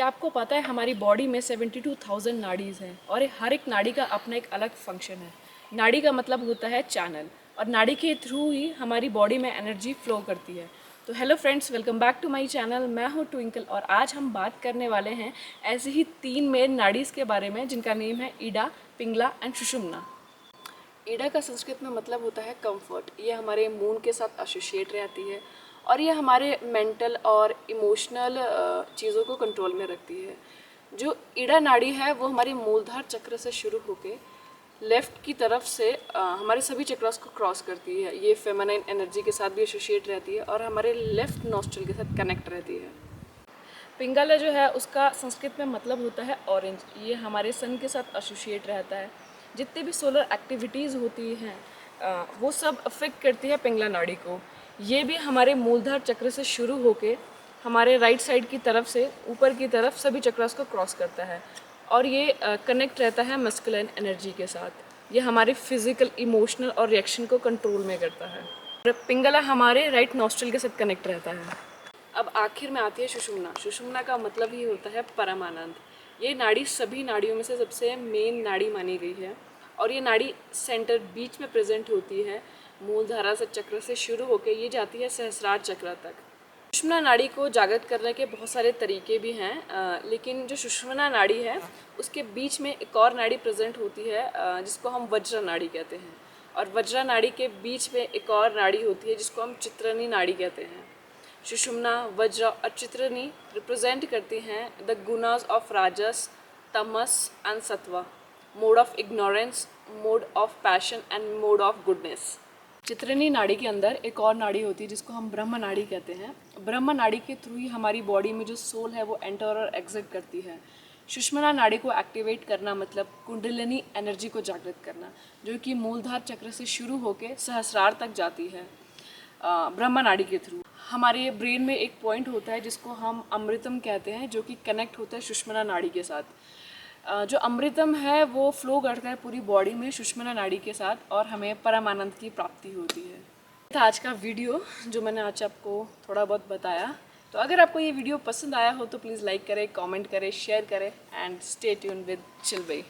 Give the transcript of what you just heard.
क्या आपको पता है हमारी बॉडी में 72,000 नाड़ीज़ हैं और हर एक नाड़ी का अपना एक अलग फंक्शन है। नाड़ी का मतलब होता है चैनल और नाड़ी के थ्रू ही हमारी बॉडी में एनर्जी फ्लो करती है। तो hello friends, welcome back to my channel. मैं हूँ ट्विंकल और आज हम बात करने वाले हैं ऐसे ही 3 मेन नाड़ीज़ के बारे में जिनका नेम है ईडा, पिंगला एंड सुषुम्ना। ईडा का संस्कृत में मतलब होता है कंफर्ट। ये हमारे मून के साथ एसोसिएट रहती है और ये हमारे मेंटल और इमोशनल चीज़ों को कंट्रोल में रखती है। जो ईडा नाड़ी है वो हमारी मूलधार चक्र से शुरू होके लेफ़्ट की तरफ से हमारे सभी चक्रास को क्रॉस करती है। ये फेमिनाइन एनर्जी के साथ भी एसोसिएट रहती है और हमारे लेफ़्ट नॉस्ट्रल के साथ कनेक्ट रहती है। पिंगला जो है उसका संस्कृत में मतलब होता है ऑरेंज। ये हमारे सन के साथ एसोसिएट रहता है। जितनी भी सोलर एक्टिविटीज़ होती हैं वो सब अफेक्ट करती है पिंगला नाड़ी को। ये भी हमारे मूलधार चक्र से शुरू होके हमारे राइट साइड की तरफ से ऊपर की तरफ सभी चक्रास को क्रॉस करता है और ये कनेक्ट रहता है मस्कुलिन एनर्जी के साथ। ये हमारे फिजिकल, इमोशनल और रिएक्शन को कंट्रोल में करता है। और पिंगला हमारे राइट नॉस्ट्रल के साथ कनेक्ट रहता है। अब आखिर में आती है सुषुम्ना। सुषुम्ना का मतलब ही होता है परम आनंद। ये नाड़ी सभी नाड़ियों में से सबसे मेन नाड़ी मानी गई है और ये नाड़ी सेंटर बीच में प्रेजेंट होती है। मूलधारा से चक्र से शुरू होकर ये जाती है सहस्रार चक्र तक। सुषुम्ना नाड़ी को जागृत करने के बहुत सारे तरीके भी हैं, लेकिन जो सुषुम्ना नाड़ी है उसके बीच में एक और नाड़ी प्रेजेंट होती है जिसको हम वज्र नाड़ी कहते हैं। और वज्र नाड़ी के बीच में एक और नाड़ी होती है जिसको हम चित्रनी नाड़ी कहते हैं। सुषुम्ना, वज्र और चित्रनी रिप्रेजेंट करती हैं the gunas of rajas, tamas and sattva, mode of ignorance, mode of passion and mode of goodness. चित्रनी नाड़ी के अंदर एक और नाड़ी होती है जिसको हम ब्रह्म नाड़ी कहते हैं। ब्रह्म नाड़ी के थ्रू ही हमारी बॉडी में जो सोल है वो एंटर और एग्जिट करती है। सुषुम्ना नाड़ी को एक्टिवेट करना मतलब कुंडलिनी एनर्जी को जागृत करना, जो कि मूलधार चक्र से शुरू होकर सहस्रार तक जाती है ब्रह्म नाड़ी के थ्रू। हमारे ब्रेन में एक पॉइंट होता है जिसको हम अमृतम कहते हैं, जो कि कनेक्ट होता है सुषुम्ना नाड़ी के साथ। जो अमृतम है वो फ्लो करता है पूरी बॉडी में सुषुम्ना नाड़ी के साथ और हमें परम आनंद की प्राप्ति होती है। था आज का वीडियो जो मैंने आज आपको थोड़ा बहुत बताया। तो अगर आपको ये वीडियो पसंद आया हो तो प्लीज़ लाइक करें, कमेंट करें, शेयर करें एंड स्टे ट्यून्ड विद चिलबई।